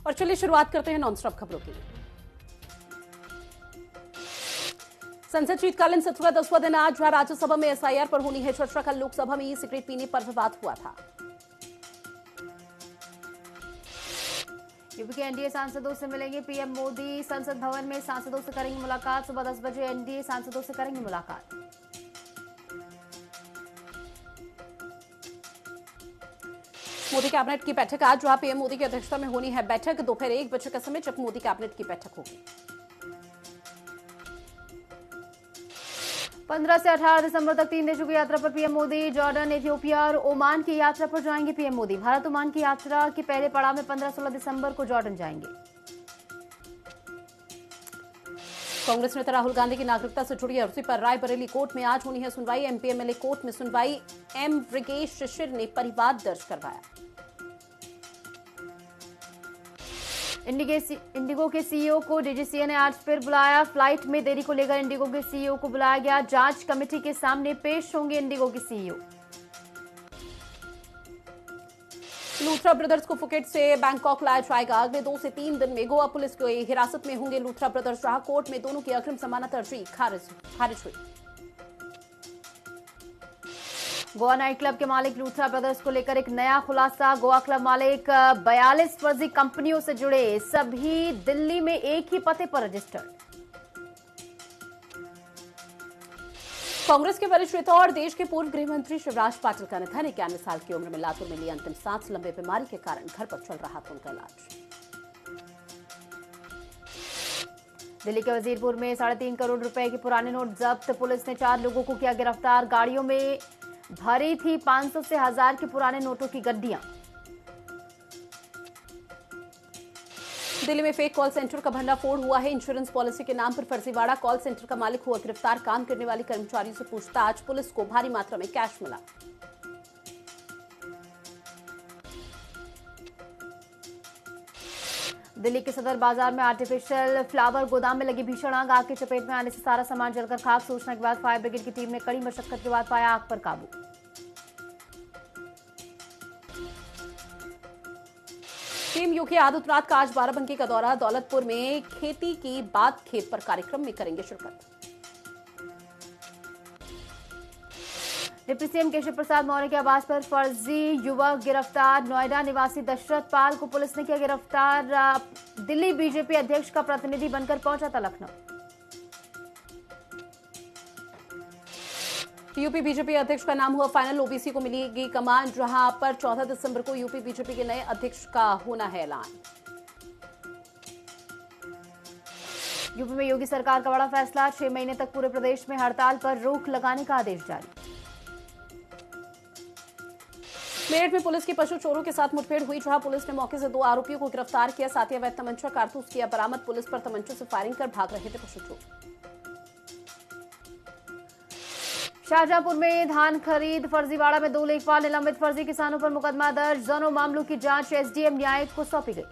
और चलिए शुरुआत करते हैं नॉनस्टॉप खबरों की। संसद शीतकालीन सत्र का 10वां दिन आज जहां राज्यसभा में एसआईआर पर होनी है चर्चा। कल लोकसभा में ई सिगरेट पीने पर विवाद हुआ था। यूपी के एनडीए सांसदों से मिलेंगे पीएम मोदी। संसद भवन में सांसदों से करेंगे मुलाकात। सुबह 10 बजे एनडीए सांसदों से करेंगे मुलाकात। मोदी कैबिनेट की बैठक आज जहां पीएम मोदी की अध्यक्षता में होनी है बैठक। दोपहर 1 बजे का समय जब मोदी कैबिनेट की बैठक होगी। 15 से 18 दिसंबर तक 3 देशों की यात्रा पर पीएम मोदी। जॉर्डन, इथियोपिया और ओमान की यात्रा पर जाएंगे पीएम मोदी। भारत ओमान की यात्रा के पहले पड़ाव में 15-16 दिसंबर को जॉर्डन जाएंगे। कांग्रेस नेता राहुल गांधी की नागरिकता से जुड़ी अर्जी पर रायबरेली कोर्ट में आज होनी है सुनवाई। एमपीएमएलए कोर्ट में सुनवाई। एम वृगेश शिशिर ने परिवाद दर्ज करवाया। इंडिगो के सीईओ को डीजीसीए ने आज फिर बुलाया। फ्लाइट में देरी को लेकर इंडिगो के सीईओ को बुलाया गया। जांच कमेटी के सामने पेश होंगे इंडिगो के सीईओ। लूथरा ब्रदर्स को फुकेट से बैंकॉक लाया जाएगा। अगले 2 से 3 दिन में गोवा पुलिस की हिरासत में होंगे लूथरा ब्रदर्स। जहां कोर्ट में दोनों की अग्रिम जमानत अर्जी खारिज हुई। गोवा नाइट क्लब के मालिक लूथरा ब्रदर्स को लेकर एक नया खुलासा। गोवा क्लब मालिक 42 फर्जी कंपनियों से जुड़े, सभी दिल्ली में एक ही पते पर रजिस्टर्ड। कांग्रेस के वरिष्ठ नेता और देश के पूर्व गृह मंत्री शिवराज पाटिल का निधन। 91 साल की उम्र में लातूर में ली अंतिम सांस। लंबे बीमारी के कारण घर पर चल रहा था उनका इलाज। दिल्ली के वजीरपुर में 3.5 करोड़ रुपए के पुराने नोट जब्त। पुलिस ने 4 लोगों को किया गिरफ्तार। गाड़ियों में भरी थी 500 से 1000 के पुराने नोटों की गड्डियां। दिल्ली में फेक कॉल सेंटर का भंडाफोड़ हुआ है। इंश्योरेंस पॉलिसी के नाम पर फर्जीवाड़ा। कॉल सेंटर का मालिक हुआ गिरफ्तार। काम करने वाली कर्मचारियों से पूछताछ। पुलिस को भारी मात्रा में कैश मिला। दिल्ली के सदर बाजार में आर्टिफिशियल फ्लावर गोदाम में लगी भीषण आग। आग की चपेट में आने से सारा सामान जलकर खाक। सूचना के बाद फायर ब्रिगेड की टीम ने कड़ी मशक्कत के बाद पाया आग पर काबू। सीएम योगी आदित्यनाथ का आज बाराबंकी का दौरा। दौलतपुर में खेती की बात खेत पर कार्यक्रम में करेंगे शिरकत। डिप्टी सीएम केशव प्रसाद मौर्य के आवास पर फर्जी युवक गिरफ्तार। नोएडा निवासी दशरथ पाल को पुलिस ने किया गिरफ्तार। दिल्ली बीजेपी अध्यक्ष का प्रतिनिधि बनकर पहुंचा था लखनऊ। यूपी बीजेपी अध्यक्ष का नाम हुआ फाइनल। ओबीसी को मिलेगी कमान। जहां पर 14 दिसंबर को यूपी बीजेपी के नए अध्यक्ष का होना है ऐलान। यूपी में योगी सरकार का बड़ा फैसला। 6 महीने तक पूरे प्रदेश में हड़ताल पर रोक लगाने का आदेश जारी। मेरठ में पुलिस की पशु चोरों के साथ मुठभेड़ हुई। जहां पुलिस ने मौके से 2 आरोपियों को गिरफ्तार किया। साथ ही अवैध तमंचा कारतूस किया बरामद। पुलिस पर तमंचों से फायरिंग कर भाग रहे थे पशु चोर। शाहजहांपुर में धान खरीद फर्जीवाड़ा में 2 लेखपाल निलंबित। फर्जी किसानों पर मुकदमा दर्ज। दोनों मामलों की जांच एसडीएम न्यायिक को सौंपी गई।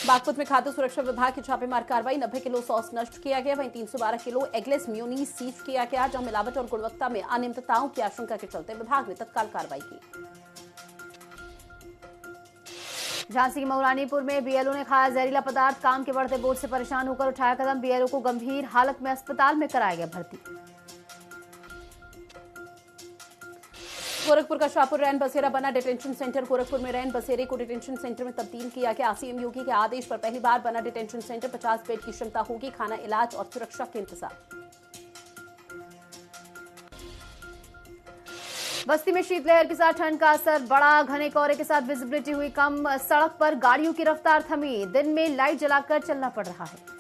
बागपत में खाद्य सुरक्षा विभाग की छापेमार कार्रवाई। 90 किलो सॉस नष्ट किया गया। वहीं 312 किलो एगलेस म्योनीज सीज किया गया। जहां मिलावट और गुणवत्ता में अनियमितताओं की आशंका के चलते विभाग ने तत्काल कार्रवाई की। झांसी के मऊरानीपुर में बीएलओ ने खाया जहरीला पदार्थ। काम के बढ़ते बोझ से परेशान होकर उठाया कदम। बीएलओ को गंभीर हालत में अस्पताल में कराया गया भर्ती। गोरखपुर का शाहपुर रैन बसेरा बना डिटेंशन सेंटर। गोरखपुर में रैन बसेरे को डिटेंशन सेंटर में तब्दील किया गया। सीएम योगी के आदेश पर पहली बार बना डिटेंशन सेंटर। 50 बेड की क्षमता होगी। खाना, इलाज और सुरक्षा के इंतजाम। बस्ती में शीतलहर के साथ ठंड का असर बढ़ा। घने कोहरे के साथ विजिबिलिटी हुई कम। सड़क पर गाड़ियों की रफ्तार थमी। दिन में लाइट जलाकर चलना पड़ रहा है।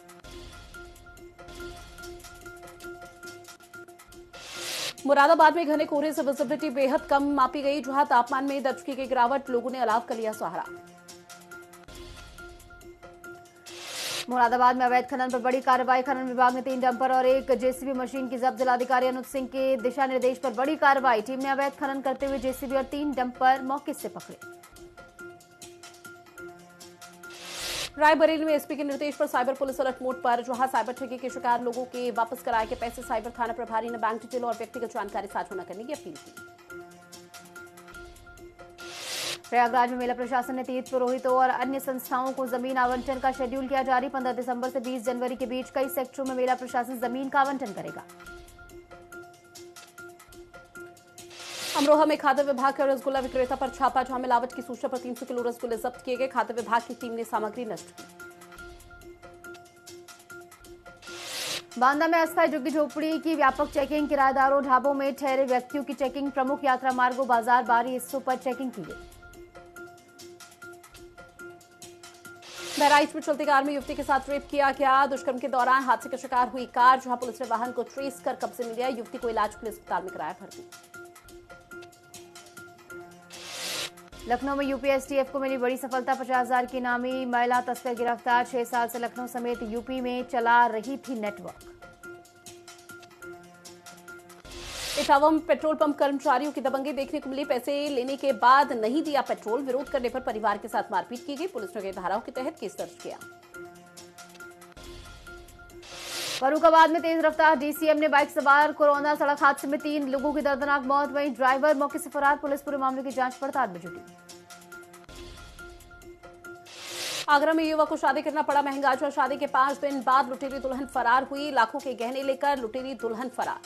मुरादाबाद में घने कोहरे से विजिबिलिटी बेहद कम मापी गई। जहां तापमान में दर्ज की गई गिरावट। लोगों ने अलाव का लिया सहारा। मुरादाबाद में अवैध खनन पर बड़ी कार्रवाई। खनन विभाग ने 3 डंपर और 1 जेसीबी मशीन की जब्त। जिलाधिकारी अनुज सिंह के दिशा निर्देश पर बड़ी कार्रवाई। टीम ने अवैध खनन करते हुए जेसीबी और 3 डंपर मौके से पकड़े। रायबरेली में एसपी के निर्देश पर साइबर पुलिस अलर्ट मोड पर। जहां साइबर ठगी के शिकार लोगों के वापस कराए गए पैसे। साइबर थाना प्रभारी ने बैंक डिटेल और व्यक्तिगत जानकारी साझा न करने की अपील की। प्रयागराज में मेला प्रशासन ने तीर्थ पुरोहितों और अन्य संस्थाओं को जमीन आवंटन का शेड्यूल किया जारी। 15 दिसंबर से 20 जनवरी के बीच कई सेक्टरों में मेला प्रशासन जमीन का आवंटन करेगा। अमरोहा में खाद्य विभाग के रसगुल्ला विक्रेता पर छापा, जहां मिलावट की सूचना पर 300 किलो रसगुल्ले जब्त किए गए। खाद्य विभाग की टीम ने सामग्री नष्ट की। बांदा में अस्थायी झुग्गी झोपड़ी की व्यापक चेकिंग, किराएदारों ढाबों में ठहरे व्यक्तियों की चेकिंग, प्रमुख यात्रा मार्गों बाजार बाहरी हिस्सों पर चेकिंग की गई। बहराइच में चलती कार में युवती के साथ रेप किया गया। दुष्कर्म के दौरान हादसे का शिकार हुई कार, जहां पुलिस ने वाहन को ट्रेस कर कब्जे में लिया। युवती को इलाज के लिए अस्पताल में कराया भर्ती। लखनऊ में यूपीएसटीएफ को मिली बड़ी सफलता, 50,000 की इनामी महिला तस्कर गिरफ्तार। 6 साल से लखनऊ समेत यूपी में चला रही थी नेटवर्क। इटावा में पेट्रोल पंप कर्मचारियों की दबंगी देखने को मिली। पैसे लेने के बाद नहीं दिया पेट्रोल, विरोध करने पर परिवार के साथ मारपीट की गई। पुलिस ने कई धाराओं के तहत केस दर्ज किया। फर्रुखाबाद में तेज रफ्तार डीसीएम ने बाइक सवार कोरोना, सड़क हादसे में 3 लोगों की दर्दनाक मौत। वहीं ड्राइवर मौके से फरार। पुलिस पूरे मामले की जांच पड़ताल में जुटी। आगरा में युवक को शादी करना पड़ा महंगा, जहां शादी के 5 दिन बाद लुटेरी दुल्हन फरार हुई। लाखों के गहने लेकर लुटेरी दुल्हन फरार।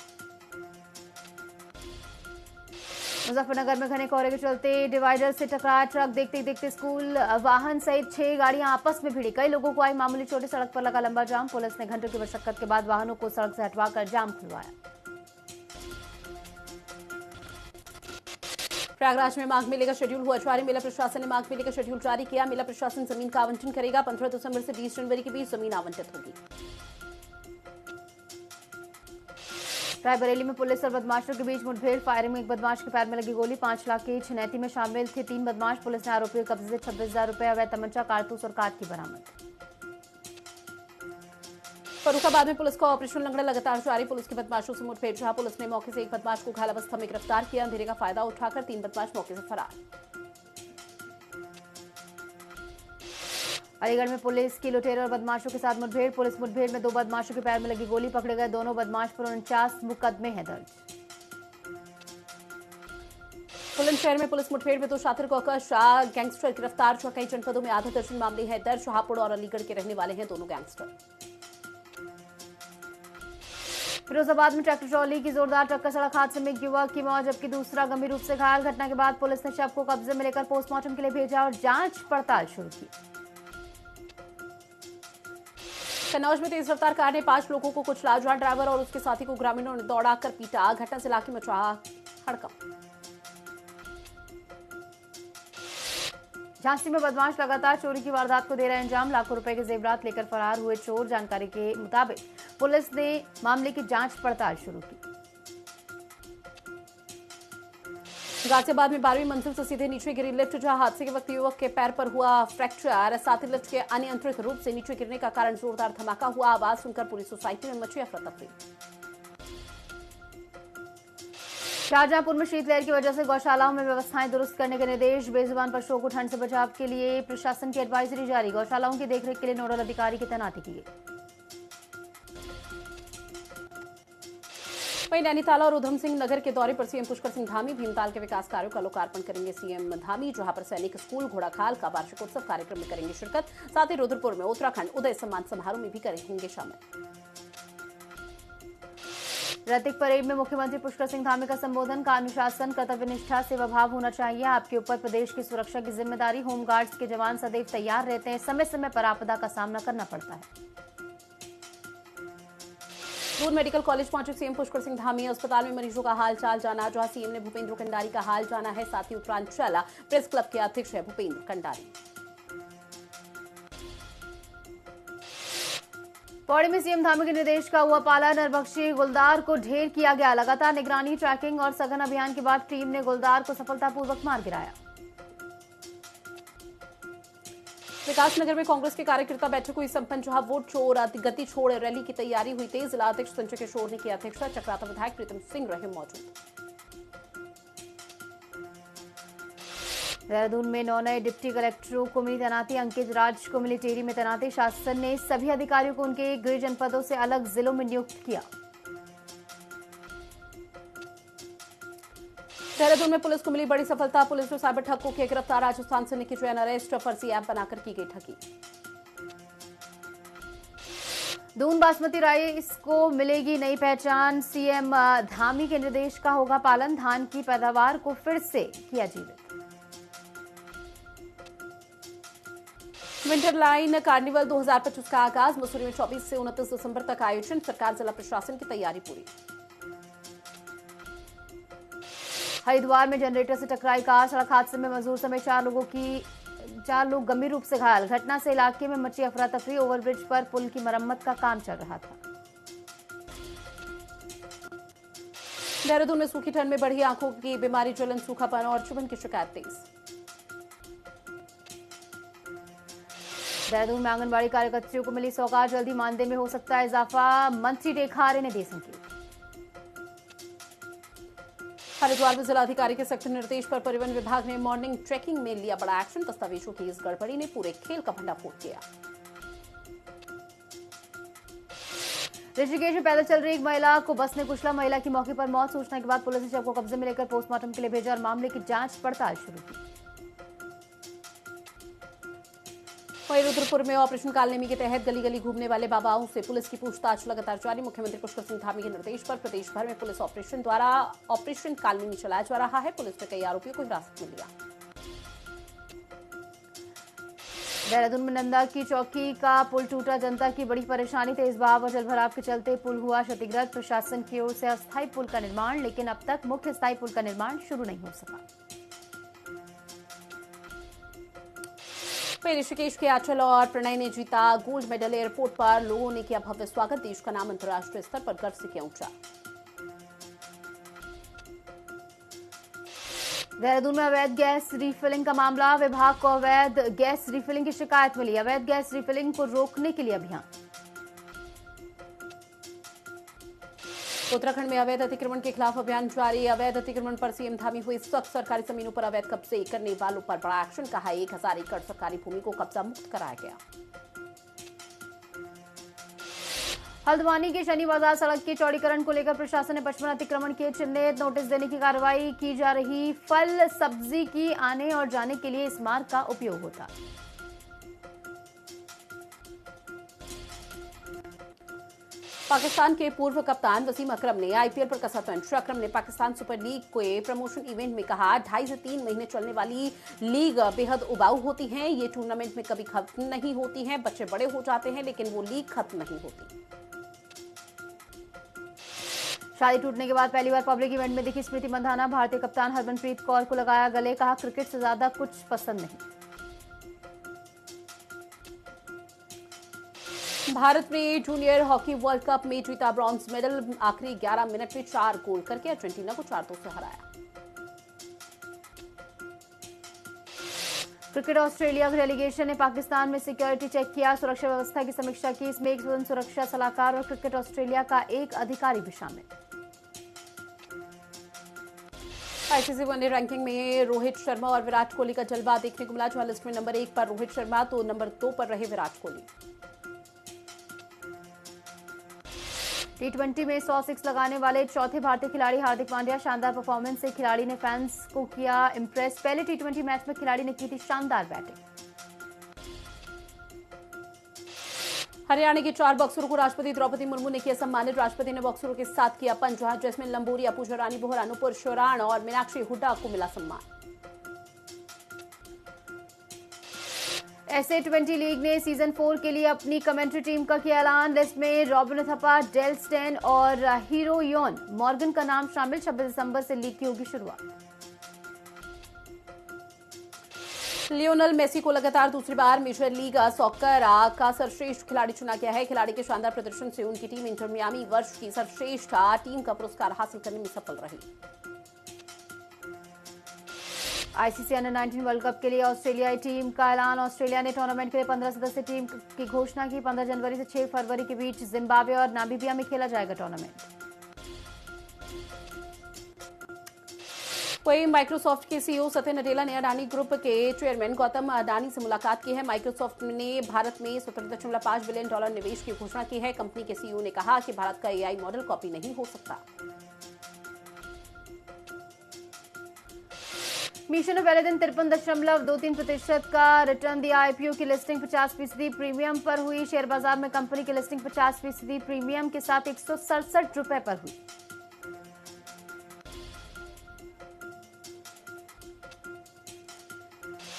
मुजफ्फरनगर में घने कोहरे के चलते डिवाइडर से टकराया ट्रक। देखते देखते स्कूल वाहन सहित 6 गाड़ियां आपस में भिड़ी। कई लोगों को आई मामूली चोटें। सड़क पर लगा लंबा जाम। पुलिस ने घंटों की मशक्कत के बाद वाहनों को सड़क से हटवाकर जाम खुलवाया। प्रयागराज में माघ मेले का शेड्यूल हुआ जारी। मेला प्रशासन ने माघ मेले का शेड्यूल जारी किया। मेला प्रशासन जमीन का आवंटन करेगा। 15 दिसंबर से 20 जनवरी के बीच जमीन आवंटित होगी। रायबरेली में पुलिस और बदमाशों के बीच मुठभेड़, फायरिंग में एक बदमाश के पैर में लगी गोली। 5 लाख की छिनैती में शामिल थे 3 बदमाश। पुलिस ने आरोपियों के कब्जे से 26,000 रुपए, अवैध तमंचा, कारतूस और कार की बरामद। फर्रुखाबाद में पुलिस का ऑपरेशन लंगड़ा लगातार जारी। पुलिस की बदमाशों से मुठभेड़, जहां पुलिस ने मौके से एक बदमाश को घायल अवस्था में गिरफ्तार किया। अंधेरे का फायदा उठाकर 3 बदमाश मौके से फरार। अलीगढ़ में पुलिस की लुटेरों और बदमाशों के साथ मुठभेड़। पुलिस मुठभेड़ में 2 बदमाशों के पैर में लगी गोली। पकड़े गए दोनों बदमाश पर 49 मुकदमे हैं दर्ज। बुलंदशहर में पुलिस मुठभेड़ में 2 शातिर कौका शाह गैंगस्टर गिरफ्तार, जो कई जनपदों में आधा दर्जन मामले हैं दर्ज। शाहपुर और अलीगढ़ के रहने वाले हैं दोनों गैंगस्टर। फिरोजाबाद में ट्रैक्टर ट्रॉली की जोरदार टक्कर, सड़क हादसे में एक युवक की मौत जबकि दूसरा गंभीर रूप से घायल। घटना के बाद पुलिस ने शव को कब्जे में लेकर पोस्टमार्टम के लिए भेजा और जांच पड़ताल शुरू की। कन्नौज में तेज रफ्तार कार ने 5 लोगों को कुचला, जहां ड्राइवर और उसके साथी को ग्रामीणों ने दौड़ाकर पीटा। घटना से इलाके में मचा हड़कंप। झांसी में बदमाश लगातार चोरी की वारदात को दे रहे अंजाम। लाखों रुपए के जेवरात लेकर फरार हुए चोर। जानकारी के मुताबिक पुलिस ने मामले की जांच पड़ताल शुरू की। गाजियाबाद में 12वीं मंजिल से सीधे नीचे गिरी लिफ्ट, जहां हादसे के वक्त युवक के पैर पर हुआ फ्रैक्चर। साथ ही लिफ्ट के अनियंत्रित रूप से नीचे गिरने का कारण जोरदार धमाका हुआ। आवाज सुनकर पूरी सोसाइटी में मची अफरा-तफरी। शाहजहांपुर में शीतलहर की वजह से गौशालाओं में व्यवस्थाएं दुरुस्त करने के निर्देश। बेजुबान पशुओं को ठंड से बचाव के लिए प्रशासन की एडवाइजरी जारी। गौशालाओं की देखरेख के लिए नोडल अधिकारी की तैनाती की गई। वहीं नैनीताल और उधम सिंह नगर के दौरे पर सीएम पुष्कर सिंह धामी भीमताल के विकास कार्यों का लोकार्पण करेंगे सीएम धामी, जहां पर सैनिक स्कूल घोड़ाखाल का वार्षिकोत्सव कार्यक्रम में करेंगे शिरकत। साथ ही रुद्रपुर में उत्तराखंड उदय सम्मान समारोह में भी होंगे शामिल। रतिक परेड में मुख्यमंत्री पुष्कर सिंह धामी का संबोधन। का अनुशासन, कर्तव्यनिष्ठा, सेवा भाव होना चाहिए। आपके ऊपर प्रदेश की सुरक्षा की जिम्मेदारी। होमगार्ड्स के जवान सदैव तैयार रहते हैं। समय समय पर आपदा का सामना करना पड़ता है। दून मेडिकल कॉलेज पहुंचे सीएम पुष्कर सिंह धामी। अस्पताल में मरीजों का हाल चाल जाना, जहां सीएम ने भूपेंद्र कंडारी का हाल जाना है। साथ ही उत्तरांचल प्रेस क्लब के अध्यक्ष है भूपेंद्र कंडारी। पौड़ी में सीएम धामी के निर्देश का हुआ पालन। नरबख्शी गुलदार को ढेर किया गया। लगातार निगरानी, ट्रैकिंग और सघन अभियान के बाद टीम ने गुलदार को सफलतापूर्वक मार गिराया। विकासनगर में कांग्रेस के कार्यकर्ता बैठक हुई संपन्न, जहां वोट चोर गति छोड़ रैली की तैयारी हुई थी। जिला अध्यक्ष संजय किशोर ने की अध्यक्षता। चक्राता विधायक प्रीतम सिंह रहे मौजूद। देहरादून में 9 नए डिप्टी कलेक्टरों को मिली तैनाती। अंकित राज को मिली टेहरी में तैनाती। शासन ने सभी अधिकारियों को उनके गृह जनपदों से अलग जिलों में नियुक्त किया। देहरादून में पुलिस को मिली बड़ी सफलता। पुलिस ने साइबर ठग को किया गिरफ्तार। राजस्थान से निकी जैन अरेस्ट। फर्जी ऐप बनाकर की गई ठगी। दून बासमती राइस को मिलेगी नई पहचान। सीएम धामी के निर्देश का होगा पालन। धान की पैदावार को फिर से किया जीवित। विंटर लाइन कार्निवल 2025 का आगाज। मसूरी में 24 से 29 दिसंबर तक आयोजन। सरकार जिला प्रशासन की तैयारी पूरी। हरिद्वार में जनरेटर से टकराई कार। सड़क हादसे में मजदूर समेत 4 लोग गंभीर रूप से घायल। घटना से इलाके में मची अफरा तफरी। ओवरब्रिज पर पुल की मरम्मत का काम चल रहा था। देहरादून में सूखी ठंड में बढ़ी आंखों की बीमारी, जलन, सूखापन और चुभन की शिकायत तेज। देहरादून में आंगनबाड़ी कार्यकर्तियों को मिली सौगात। जल्दी मानदेय में हो सकता है इजाफा। मंत्री रेखा आर्य ने दिए संकेत। हरिद्वार में जिलाधिकारी के सख्त निर्देश पर परिवहन विभाग ने मॉर्निंग ट्रैकिंग में लिया बड़ा एक्शन। दस्तावेजों की इस गड़बड़ी ने पूरे खेल का भंडाफोड़ किया। ऋषिकेश में पैदल चल रही एक महिला को बस ने कुचला। महिला की मौके पर मौत। सूचना के बाद पुलिस ने शव को कब्जे में लेकर पोस्टमार्टम के लिए भेजा और मामले की जांच पड़ताल शुरू की। वहीं रुद्रपुर में ऑपरेशन कालनेमी के तहत गली गली घूमने वाले बाबाओं से पुलिस की पूछताछ लगातार जारी। मुख्यमंत्री पुष्कर सिंह धामी के निर्देश पर प्रदेश भर में पुलिस ऑपरेशन कालनेमी चलाया जा रहा है। पुलिस ने कई आरोपियों को हिरासत में लिया। देहरादून में नंदा की चौकी का पुल टूटा। जनता की बड़ी परेशानी। तेज बहाव और जलभराव के चलते पुल हुआ क्षतिग्रस्त। प्रशासन की ओर से अस्थायी पुल का निर्माण, लेकिन अब तक मुख्य स्थायी पुल का निर्माण शुरू नहीं हो सका। ऋषिकेश के आंचल और प्रणय ने जीता गोल्ड मेडल। एयरपोर्ट पर लोगों ने किया भव्य स्वागत। देश का नाम अंतर्राष्ट्रीय स्तर पर गर्व से किया ऊंचा। देहरादून में अवैध गैस रिफिलिंग का मामला। विभाग को अवैध गैस रिफिलिंग की शिकायत मिली। अवैध गैस रिफिलिंग को रोकने के लिए अभियान। उत्तराखंड में अवैध अतिक्रमण के खिलाफ अभियान जारी। अवैध अतिक्रमण पर सीएम धामी हुई सख्त। सरकारी जमीनों पर अवैध कब्जे करने वालों पर बड़ा एक्शन। कहा 1000 एकड़ सरकारी भूमि को कब्जा मुक्त कराया गया। हल्द्वानी के शनि बाजार सड़क के चौड़ीकरण को लेकर प्रशासन ने 55 अतिक्रमण के चिन्हित। नोटिस देने की कार्रवाई की जा रही। फल सब्जी की आने और जाने के लिए इस मार्ग का उपयोग होता। पाकिस्तान के पूर्व कप्तान वसीम अकरम ने आईपीएल पर कसा तंज। अकरम ने पाकिस्तान सुपर लीग के प्रमोशन इवेंट में कहा 2.5 से 3 महीने चलने वाली लीग बेहद उबाऊ होती है। ये टूर्नामेंट में कभी खत्म नहीं होती है। बच्चे बड़े हो जाते हैं लेकिन वो लीग खत्म नहीं होती। शादी टूटने के बाद पहली बार पब्लिक इवेंट में दिखी स्मृति मंधाना। भारतीय कप्तान हरमनप्रीत कौर को लगाया गले। कहा क्रिकेट से ज्यादा कुछ पसंद नहीं। भारत ने जूनियर हॉकी वर्ल्ड कप में जीता ब्रॉन्ज मेडल। आखिरी 11 मिनट में 4 गोल करके अर्जेंटीना को 4-2 से हराया। क्रिकेट ऑस्ट्रेलिया डेलीगेशन ने पाकिस्तान में सिक्योरिटी चेक किया। सुरक्षा व्यवस्था की समीक्षा की। इसमें एक स्वतंत्र सुरक्षा सलाहकार और क्रिकेट ऑस्ट्रेलिया का एक अधिकारी भी शामिल। आईसीसी वनडे रैंकिंग में रोहित शर्मा और विराट कोहली का जलवा देखने को मिला। जहां लिस्ट में नंबर 1 पर रोहित शर्मा तो नंबर 2 पर रहे विराट कोहली। T20 में 100 सिक्स लगाने वाले चौथे भारतीय खिलाड़ी हार्दिक पांड्या। शानदार परफॉर्मेंस से खिलाड़ी ने फैंस को किया इंप्रेस। पहले T20 मैच में खिलाड़ी ने की थी शानदार बैटिंग। हरियाणा के 4 बॉक्सरों को राष्ट्रपति द्रौपदी मुर्मू ने किया सम्मानित। राष्ट्रपति ने बॉक्सरों के साथ किया पंच। जहां जैस्मिन लंबोरी, अपूजा रानी बोहरा, नुपुर शोराण और मीनाक्षी हुड्डा को मिला सम्मान। SA20 लीग ने सीजन 4 के लिए अपनी कमेंट्री टीम का किया ऐलान। लिस्ट में रॉबिन थप्पा, डेल स्टेन और हीरो योन मॉर्गन का नाम शामिल। 26 दिसंबर से लीग की होगी शुरुआत। लियोनेल मेसी को लगातार दूसरी बार मेजर लीग सॉकर का सर्वश्रेष्ठ खिलाड़ी चुना गया है। खिलाड़ी के शानदार प्रदर्शन से उनकी टीम इंटर मियामी वर्ष की सर्वश्रेष्ठ टीम का पुरस्कार हासिल करने में सफल रही। आईसीसी अंडर 19 वर्ल्ड कप के लिए ऑस्ट्रेलियाई टीम का ऐलान। ऑस्ट्रेलिया ने टूर्नामेंट के लिए 15 सदस्यीय टीम की घोषणा की। 15 जनवरी से 6 फरवरी के बीच जिम्बाब्वे और नामीबिया में खेला जाएगा टूर्नामेंट। वहीं माइक्रोसॉफ्ट के सीईओ सत्य नडेला ने अडानी ग्रुप के चेयरमैन गौतम अडानी से मुलाकात की है। माइक्रोसॉफ्ट ने भारत में $17.5 बिलियन निवेश की घोषणा की है। कंपनी के सीईओ ने कहा कि भारत का एआई मॉडल कॉपी नहीं हो सकता। मीशो ने पहले दिन 53.23% का रिटर्न दिया। आईपीओ की लिस्टिंग 50% प्रीमियम पर हुई। शेयर बाजार में कंपनी की लिस्टिंग 50% प्रीमियम के साथ 167 रुपए पर हुई।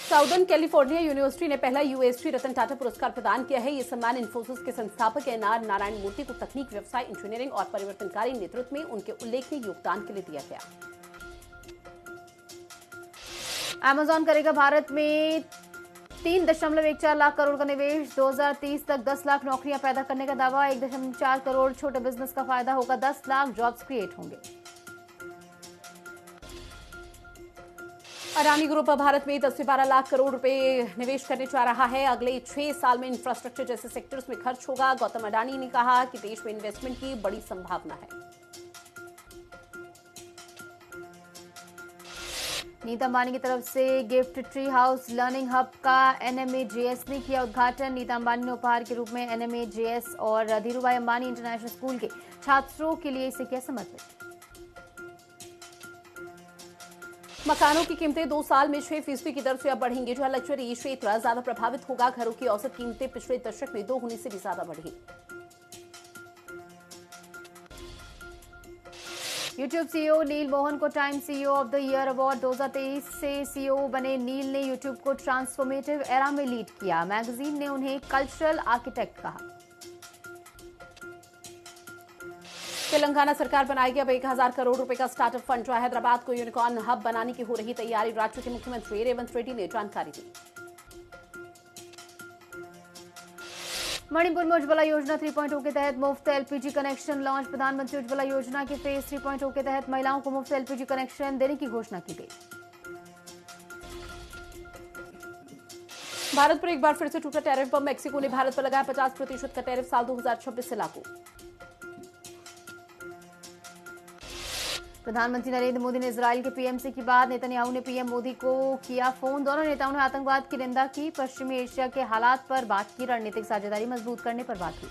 साउदर्न कैलिफोर्निया यूनिवर्सिटी ने पहला यूएसटी रतन टाटा पुरस्कार प्रदान किया है। ये सम्मान इन्फोसिस के संस्थापक एनआर नारायण मूर्ति को तकनीक, व्यवसाय, इंजीनियरिंग और परिवर्तनकारी नेतृत्व में उनके उल्लेखनीय योगदान के लिए दिया गया। अमेजॉन करेगा भारत में 3.14 लाख करोड़ का निवेश। 2030 तक 10 लाख नौकरियां पैदा करने का दावा। 1.4 करोड़ छोटे बिजनेस का फायदा होगा। 10 लाख जॉब्स क्रिएट होंगे। अडानी ग्रुप भारत में 10 से 12 लाख करोड़ रुपए निवेश करने जा रहा है। अगले 6 साल में इंफ्रास्ट्रक्चर जैसे सेक्टर्स में खर्च होगा। गौतम अडानी ने कहा कि देश में इन्वेस्टमेंट की बड़ी संभावना है। नीता अंबानी की तरफ से gift tree house learning hub का एनएमएजेएस ने किया उद्घाटन। नीता अंबानी ने उपहार के रूप में एनएमएजेएस और धीरूभाई अंबानी इंटरनेशनल स्कूल के छात्रों के लिए इसे किया समर्पित। मकानों की कीमतें 2 साल में 6% की दर से अब बढ़ेंगी। जो लग्जरी क्षेत्र ज्यादा प्रभावित होगा। घरों की औसत कीमतें पिछले दशक में 2 गुने से भी ज्यादा बढ़ी। यूट्यूब सीईओ नील मोहन को time CEO of the year award 2023 से सीईओ बने नील ने यूट्यूब को ट्रांसफॉर्मेटिव एरा में लीड किया। मैगजीन ने उन्हें कल्चरल आर्किटेक्ट कहा। तेलंगाना सरकार बनाएगी अब 1000 करोड़ रुपए का स्टार्टअप फंड। हैदराबाद को यूनिकॉर्न हब बनाने की हो रही तैयारी। राज्य के मुख्यमंत्री रेवंत रेड्डी ने जानकारी दी। मणिपुर में उज्ज्वला योजना 3.0 के तहत मुफ्त एलपीजी कनेक्शन लॉन्च। प्रधानमंत्री उज्ज्वला योजना के फेज 3.0 के तहत महिलाओं को मुफ्त एलपीजी कनेक्शन देने की घोषणा की गई। भारत पर एक बार फिर से टूटा टैरिफ बम। मेक्सिको ने भारत पर लगाया 50% का टैरिफ साल 2026 से लागू। प्रधानमंत्री नरेंद्र मोदी ने इजरायल के पीएम से की बात। नेतन्याहू ने पीएम मोदी को किया फोन। दोनों नेताओं ने आतंकवाद की निंदा की। पश्चिमी एशिया के हालात पर बात की। रणनीतिक साझेदारी मजबूत करने पर बात की।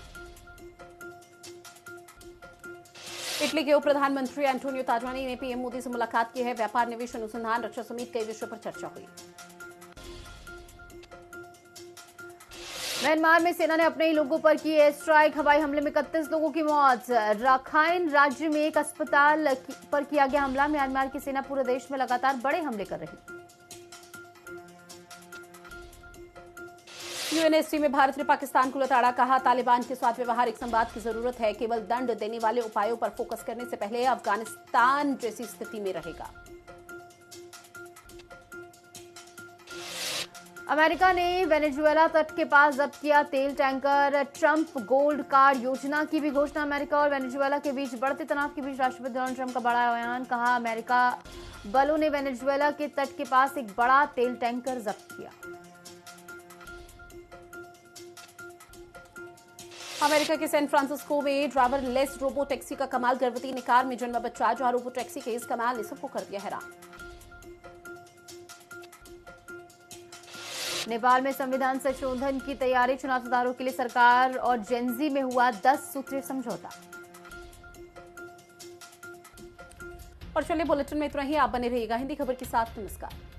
इटली के उप प्रधानमंत्री एंटोनियो ताजानी ने पीएम मोदी से मुलाकात की है। व्यापार, निवेश, अनुसंधान, रक्षा समेत कई विषयों पर चर्चा हुई। म्यांमार में सेना ने अपने ही लोगों पर की एयर स्ट्राइक। हवाई हमले में 31 लोगों की मौत। राखाइन राज्य में एक अस्पताल पर किया गया हमला। म्यांमार की सेना पूरे देश में लगातार बड़े हमले कर रही। यूएनएससी में भारत ने पाकिस्तान को लताड़ा। कहा, तालिबान के साथ व्यवहारिक संवाद की जरूरत है। केवल दंड देने वाले उपायों पर फोकस करने से पहले अफगानिस्तान जैसी स्थिति में रहेगा। अमेरिका ने वेनेजुएला तट के पास जब्त किया तेल टैंकर। ट्रंप गोल्ड कार्ड योजना की भी घोषणा। अमेरिका और वेनेजुएला के बीच बढ़ते तनाव के बीच राष्ट्रपति डोनाल्ड ट्रंप का बड़ा बयान। कहा, अमेरिका बलों ने वेनेजुएला के तट के पास एक बड़ा तेल टैंकर जब्त किया। अमेरिका के सैन फ्रांसिस्को में ड्राइवर लेस रोबो टैक्सी का कमाल। गर्भवती ने कार में जन्मा बच्चा। जहां रोबो टैक्सी के इस कमाल ने सबको कर दिया हैरान। नेपाल में संविधान संशोधन की तैयारी। चुनाव सुधारों के लिए सरकार और जेनजी में हुआ 10 सूत्रीय समझौता। और चलिए बुलेटिन में इतना ही। आप बने रहिएगा हिंदी खबर के साथ। नमस्कार।